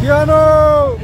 Keanu!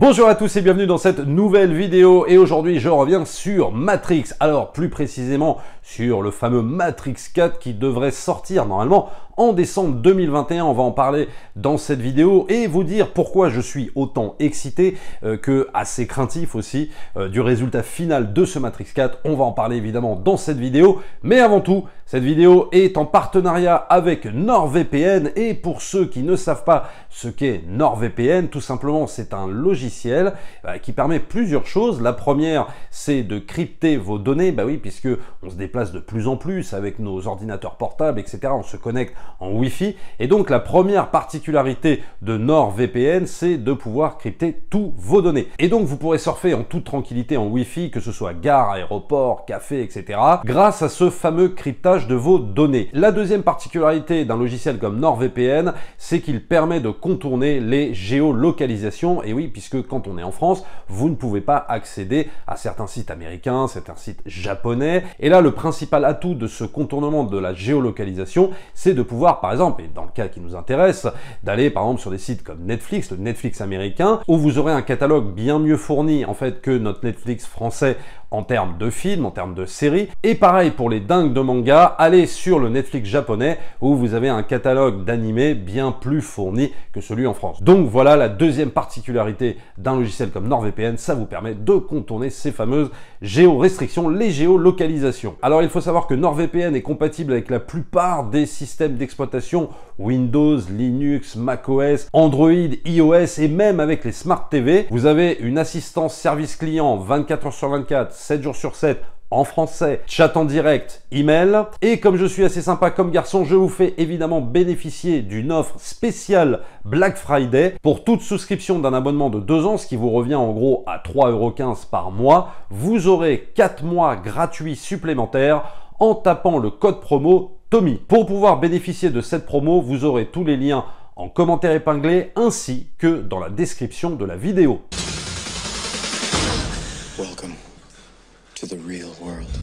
Bonjour à tous et bienvenue dans cette nouvelle vidéo et aujourd'hui je reviens sur Matrix, alors plus précisément sur le fameux Matrix 4 qui devrait sortir normalement en décembre 2021. On va en parler dans cette vidéo et vous dire pourquoi je suis autant excité que assez craintif aussi du résultat final de ce Matrix 4. On va en parler évidemment dans cette vidéo, mais avant tout, cette vidéo est en partenariat avec NordVPN et pour ceux qui ne savent pas ce qu'est NordVPN, tout simplement c'est un logiciel qui permet plusieurs choses. La première, c'est de crypter vos données, bah oui, puisque on se déplace de plus en plus avec nos ordinateurs portables, etc. On se connecte en Wi-Fi et donc la première particularité de NordVPN, c'est de pouvoir crypter tous vos données. Et donc vous pourrez surfer en toute tranquillité en Wi-Fi, que ce soit gare, aéroport, café, etc. grâce à ce fameux cryptage de vos données. La deuxième particularité d'un logiciel comme NordVPN, c'est qu'il permet de contourner les géolocalisations. Et oui, puisque quand on est en France, vous ne pouvez pas accéder à certains sites américains, certains sites japonais. Et là, le principal atout de ce contournement de la géolocalisation, c'est de pouvoir, par exemple, et dans le cas qui nous intéresse, d'aller par exemple sur des sites comme Netflix, le Netflix américain, où vous aurez un catalogue bien mieux fourni en fait que notre Netflix français en termes de films, en termes de séries. Et pareil pour les dingues de manga, allez sur le Netflix japonais où vous avez un catalogue d'animés bien plus fourni que celui en France. Donc voilà la deuxième particularité d'un logiciel comme NordVPN, ça vous permet de contourner ces fameuses géorestrictions, les géolocalisations. Alors il faut savoir que NordVPN est compatible avec la plupart des systèmes d'exploitation Windows, Linux, macOS, Android, iOS et même avec les Smart TV. Vous avez une assistance service client 24h/24, 7 jours sur 7, en français, chat en direct, email. Et comme je suis assez sympa comme garçon, je vous fais évidemment bénéficier d'une offre spéciale Black Friday. Pour toute souscription d'un abonnement de 2 ans, ce qui vous revient en gros à 3,15 € par mois, vous aurez 4 mois gratuits supplémentaires en tapant le code promo Tommy. Pour pouvoir bénéficier de cette promo, vous aurez tous les liens en commentaire épinglé ainsi que dans la description de la vidéo.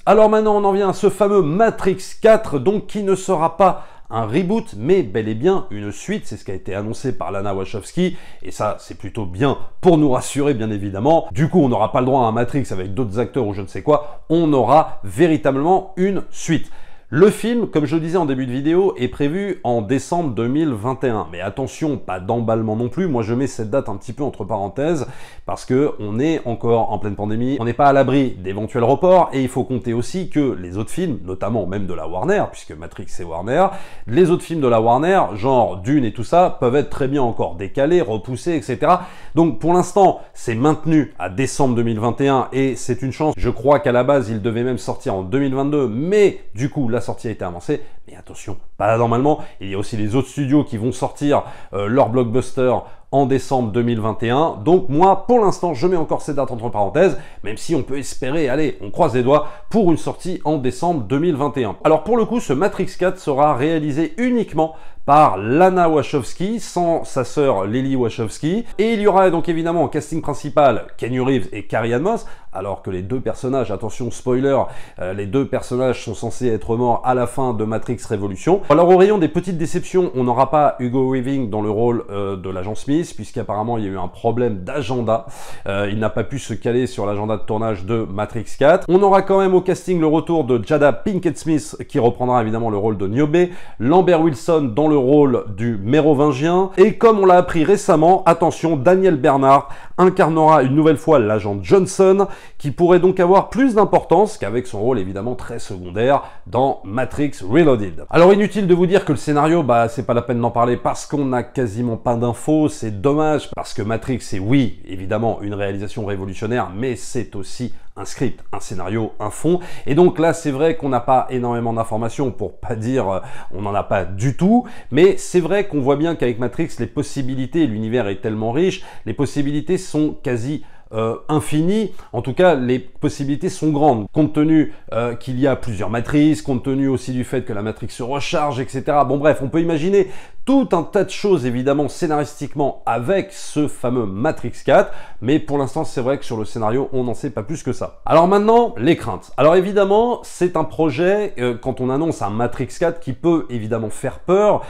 Alors maintenant on en vient à ce fameux Matrix 4, donc qui ne sera pas un reboot, mais bel et bien une suite. C'est ce qui a été annoncé par Lana Wachowski, et ça c'est plutôt bien pour nous rassurer bien évidemment. Du coup on n'aura pas le droit à un Matrix avec d'autres acteurs ou je ne sais quoi, on aura véritablement une suite. Le film, comme je le disais en début de vidéo, est prévu en décembre 2021. Mais attention, pas d'emballement non plus. Moi, je mets cette date un petit peu entre parenthèses parce que on est encore en pleine pandémie. On n'est pas à l'abri d'éventuels reports et il faut compter aussi que les autres films, notamment même de la Warner, puisque Matrix c'est Warner, les autres films de la Warner, genre Dune et tout ça, peuvent être très bien encore décalés, repoussés, etc. Donc pour l'instant, c'est maintenu à décembre 2021 et c'est une chance. Je crois qu'à la base, il devait même sortir en 2022, mais du coup, la sortie a été avancée, mais attention, pas normalement, il y a aussi les autres studios qui vont sortir leur blockbuster en décembre 2021, donc moi, pour l'instant, je mets encore ces dates entre parenthèses, même si on peut espérer, allez, on croise les doigts, pour une sortie en décembre 2021. Alors pour le coup, ce Matrix 4 sera réalisé uniquement par Lana Wachowski, sans sa sœur Lily Wachowski, et il y aura donc évidemment en casting principal Keanu Reeves et Carrie-Anne Moss, alors que les deux personnages, attention spoiler, les deux personnages sont censés être morts à la fin de Matrix Révolution. Alors au rayon des petites déceptions, on n'aura pas Hugo Weaving dans le rôle de l'agent Smith, puisqu'apparemment il y a eu un problème d'agenda, il n'a pas pu se caler sur l'agenda de tournage de Matrix 4. On aura quand même au casting le retour de Jada Pinkett Smith, qui reprendra évidemment le rôle de Niobe, Lambert Wilson dans le rôle du mérovingien, et comme on l'a appris récemment, attention, Daniel Bernard incarnera une nouvelle fois l'agent Johnson, qui pourrait donc avoir plus d'importance qu'avec son rôle évidemment très secondaire dans Matrix Reloaded. Alors inutile de vous dire que le scénario, bah c'est pas la peine d'en parler parce qu'on n'a quasiment pas d'infos, c'est dommage, parce que Matrix c'est oui, évidemment une réalisation révolutionnaire, mais c'est aussi un script, un scénario, un fond, et donc là c'est vrai qu'on n'a pas énormément d'informations, pour pas dire on n'en a pas du tout, mais c'est vrai qu'on voit bien qu'avec Matrix les possibilités, l'univers est tellement riche, les possibilités sont quasi infini. En tout cas, les possibilités sont grandes, compte tenu qu'il y a plusieurs matrices, compte tenu aussi du fait que la matrice se recharge, etc. Bon bref, on peut imaginer tout un tas de choses évidemment scénaristiquement avec ce fameux Matrix 4, mais pour l'instant c'est vrai que sur le scénario on n'en sait pas plus que ça. Alors maintenant, les craintes. Alors évidemment, c'est un projet, quand on annonce un Matrix 4, qui peut évidemment faire peur,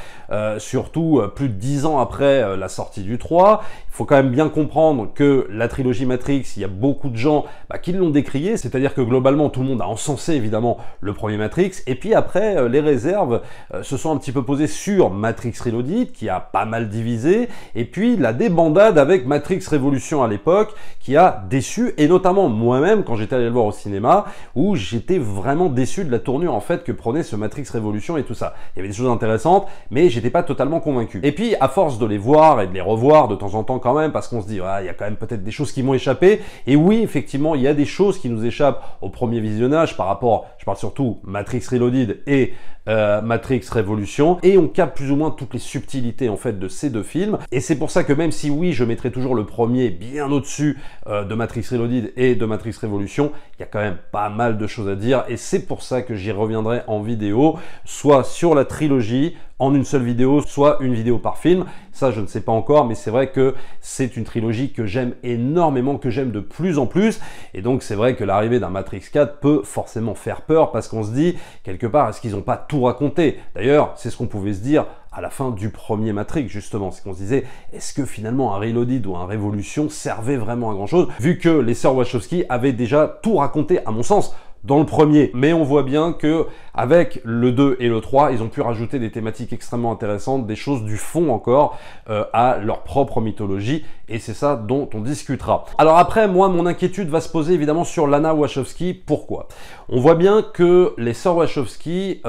surtout plus de 10 ans après la sortie du 3. Il faut quand même bien comprendre que la trilogie Matrix, il y a beaucoup de gens qui l'ont décrié, c'est-à-dire que globalement tout le monde a encensé évidemment le premier Matrix, et puis après les réserves se sont un petit peu posées sur Matrix Reloaded, qui a pas mal divisé, et puis la débandade avec Matrix Révolution à l'époque, qui a déçu, et notamment moi-même quand j'étais allé le voir au cinéma, où j'étais vraiment déçu de la tournure en fait que prenait ce Matrix Révolution et tout ça. Il y avait des choses intéressantes, mais j'étais pas totalement convaincu. Et puis à force de les voir et de les revoir de temps en temps quand même, parce qu'on se dit il y a quand même peut-être des choses qui m'ont échappé, et oui effectivement il y a des choses qui nous échappent au premier visionnage par rapport, je parle surtout Matrix Reloaded et Matrix Révolution, et on capte plus ou moins toutes les subtilités en fait de ces deux films, et c'est pour ça que même si oui je mettrai toujours le premier bien au-dessus de Matrix Reloaded et de Matrix Révolution, il y a quand même pas mal de choses à dire, et c'est pour ça que j'y reviendrai en vidéo, soit sur la trilogie en une seule vidéo, soit une vidéo par film. Ça, je ne sais pas encore, mais c'est vrai que c'est une trilogie que j'aime énormément, que j'aime de plus en plus. Et donc, c'est vrai que l'arrivée d'un Matrix 4 peut forcément faire peur parce qu'on se dit, quelque part, est-ce qu'ils n'ont pas tout raconté? D'ailleurs, c'est ce qu'on pouvait se dire à la fin du premier Matrix, justement. C'est qu'on se disait, est-ce que finalement un Reloaded ou un Révolution servait vraiment à grand-chose? Vu que les sœurs Wachowski avaient déjà tout raconté, à mon sens, dans le premier, mais on voit bien que avec le 2 et le 3, ils ont pu rajouter des thématiques extrêmement intéressantes, des choses du fond encore à leur propre mythologie, et c'est ça dont on discutera. Alors après, moi, mon inquiétude va se poser évidemment sur Lana Wachowski. Pourquoi? On voit bien que les sœurs Wachowski,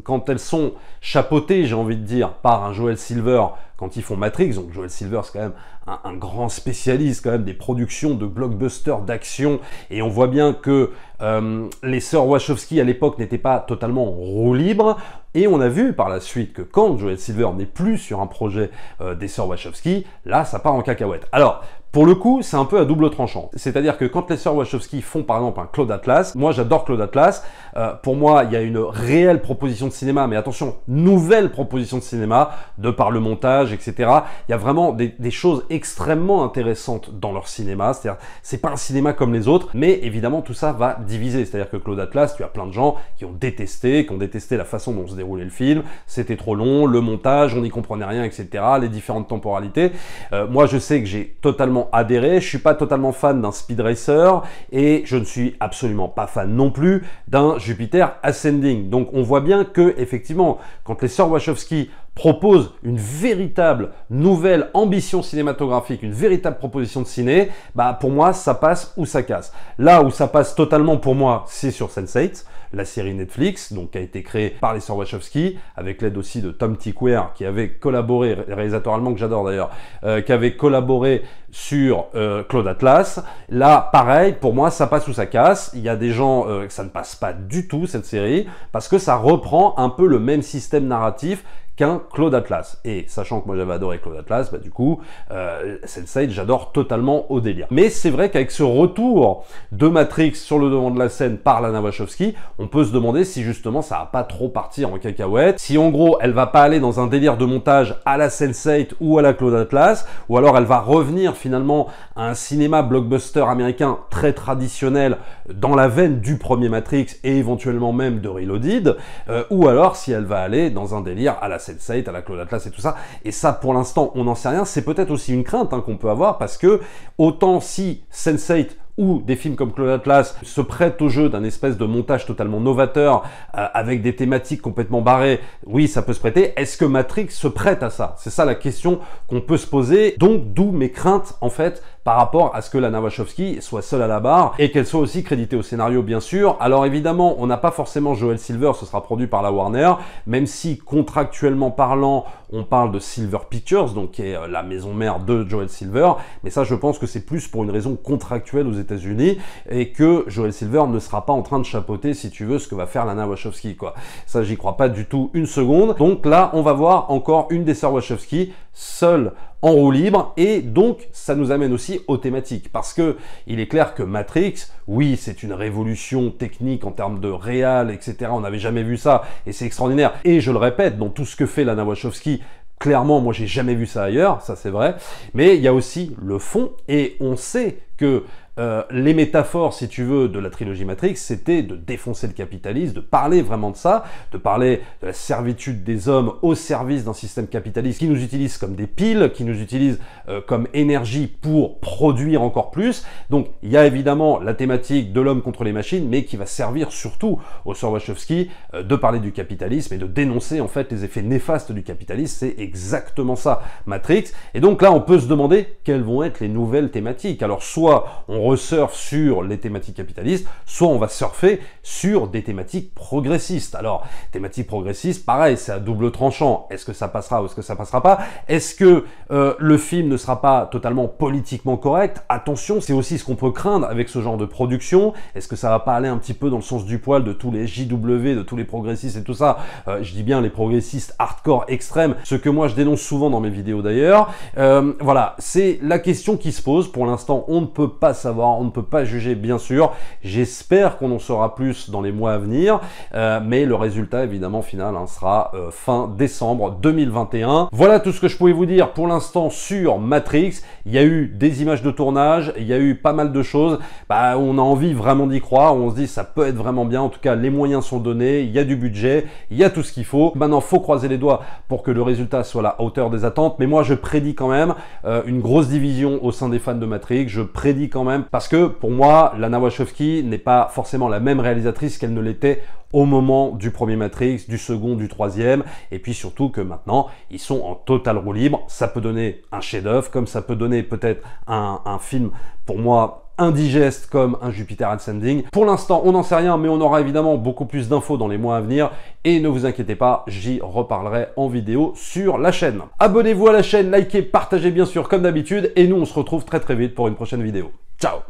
quand elles sont chapeautées, j'ai envie de dire, par un Joel Silver, quand ils font Matrix, donc Joel Silver c'est quand même un grand spécialiste quand même des productions de blockbusters d'action, et on voit bien que les sœurs Wachowski à l'époque n'étaient pas totalement en roue libre, et on a vu par la suite que quand Joel Silver n'est plus sur un projet des sœurs Wachowski, là ça part en cacahuète. Alors pour le coup, c'est un peu à double tranchant. C'est-à-dire que quand les sœurs Wachowski font par exemple un Cloud Atlas, moi j'adore Cloud Atlas, pour moi il y a une réelle proposition de cinéma, mais attention, nouvelle proposition de cinéma, de par le montage, etc. Il y a vraiment des choses extrêmement intéressantes dans leur cinéma, c'est-à-dire c'est pas un cinéma comme les autres, mais évidemment tout ça va diviser. C'est-à-dire que Cloud Atlas, tu as plein de gens qui ont détesté la façon dont se déroulait le film, c'était trop long, le montage, on n'y comprenait rien, etc., les différentes temporalités. Moi je sais que j'ai totalement adhéré, je suis pas totalement fan d'un Speed Racer, et je ne suis absolument pas fan non plus d'un Jupiter Ascending. Donc on voit bien que effectivement, quand les sœurs Wachowski propose une véritable nouvelle ambition cinématographique, une véritable proposition de ciné, pour moi ça passe ou ça casse. Là où ça passe totalement pour moi, c'est sur Sense8, la série Netflix, donc qui a été créée par les sœurs Wachowski, avec l'aide aussi de Tom Tykwer, qui avait collaboré, réalisateur allemand que j'adore d'ailleurs, qui avait collaboré sur Cloud Atlas. Là, pareil, pour moi, ça passe ou ça casse. Il y a des gens, ça ne passe pas du tout, cette série, parce que ça reprend un peu le même système narratif qu'un Cloud Atlas. Et sachant que moi j'avais adoré Cloud Atlas, du coup, Sense8, j'adore totalement au délire. Mais c'est vrai qu'avec ce retour de Matrix sur le devant de la scène par Lana Wachowski, on peut se demander si justement ça va pas trop partir en cacahuète, si en gros elle va pas aller dans un délire de montage à la Sense8 ou à la Cloud Atlas, ou alors elle va revenir finalement à un cinéma blockbuster américain très traditionnel dans la veine du premier Matrix et éventuellement même de Reloaded, ou alors si elle va aller dans un délire à la Sense8, à la Cloud Atlas et tout ça. Et ça, pour l'instant, on n'en sait rien. C'est peut-être aussi une crainte qu'on peut avoir, parce que autant si Sense8 ou des films comme Cloud Atlas se prêtent au jeu d'un espèce de montage totalement novateur avec des thématiques complètement barrées, oui, ça peut se prêter. Est-ce que Matrix se prête à ça? C'est ça la question qu'on peut se poser. Donc, d'où mes craintes, en fait, par rapport à ce que Lana Wachowski soit seule à la barre et qu'elle soit aussi créditée au scénario, bien sûr. Alors évidemment, on n'a pas forcément Joel Silver, ce sera produit par la Warner, même si contractuellement parlant, on parle de Silver Pictures, donc qui est la maison mère de Joel Silver, mais ça je pense que c'est plus pour une raison contractuelle aux États-Unis et que Joel Silver ne sera pas en train de chapeauter, si tu veux, ce que va faire Lana Wachowski, quoi. Ça, j'y crois pas du tout une seconde. Donc là, on va voir encore une des sœurs Wachowski seul en roue libre, et donc ça nous amène aussi aux thématiques, parce que il est clair que Matrix, oui, c'est une révolution technique en termes de réal, etc. On n'avait jamais vu ça, et c'est extraordinaire. Et je le répète, dans tout ce que fait Lana Wachowski, clairement, moi j'ai jamais vu ça ailleurs, ça c'est vrai, mais il y a aussi le fond, et on sait que les métaphores, si tu veux, de la trilogie Matrix, c'était de défoncer le capitalisme, de parler vraiment de ça, de parler de la servitude des hommes au service d'un système capitaliste qui nous utilise comme des piles, qui nous utilise comme énergie pour produire encore plus. Donc il y a évidemment la thématique de l'homme contre les machines, mais qui va servir surtout aux sœurs Wachowski de parler du capitalisme et de dénoncer en fait les effets néfastes du capitalisme. C'est exactement ça, Matrix. Et donc là, on peut se demander quelles vont être les nouvelles thématiques. Alors soit on resurfe sur les thématiques capitalistes, soit on va surfer sur des thématiques progressistes. Alors, thématiques progressistes, pareil, c'est à double tranchant. Est-ce que ça passera ou est-ce que ça passera pas? Est-ce que le film ne sera pas totalement politiquement correct? Attention, c'est aussi ce qu'on peut craindre avec ce genre de production. Est-ce que ça va pas aller un petit peu dans le sens du poil de tous les JW, de tous les progressistes et tout ça? Je dis bien les progressistes hardcore extrêmes, ce que moi je dénonce souvent dans mes vidéos d'ailleurs. Voilà, c'est la question qui se pose. Pour l'instant, on ne peut pas savoir, on ne peut pas juger bien sûr. J'espère qu'on en saura plus dans les mois à venir, mais le résultat évidemment final sera fin décembre 2021. Voilà tout ce que je pouvais vous dire pour l'instant sur Matrix. Il y a eu des images de tournage, il y a eu pas mal de choses. On a envie vraiment d'y croire, on se dit ça peut être vraiment bien. En tout cas, les moyens sont donnés, il y a du budget, il y a tout ce qu'il faut. Maintenant, faut croiser les doigts pour que le résultat soit à la hauteur des attentes. Mais moi, je prédis quand même une grosse division au sein des fans de Matrix. Je prédis quand même, parce que pour moi, Lana Wachowski n'est pas forcément la même réalisatrice qu'elle ne l'était au moment du premier Matrix, du second, du troisième, et puis surtout que maintenant, ils sont en totale roue libre. Ça peut donner un chef-d'œuvre, comme ça peut donner peut-être un film, pour moi, indigeste comme un Jupiter Ascending. Pour l'instant, on n'en sait rien, mais on aura évidemment beaucoup plus d'infos dans les mois à venir. Et ne vous inquiétez pas, j'y reparlerai en vidéo sur la chaîne. Abonnez-vous à la chaîne, likez, partagez bien sûr comme d'habitude. Et nous, on se retrouve très très vite pour une prochaine vidéo. Ciao!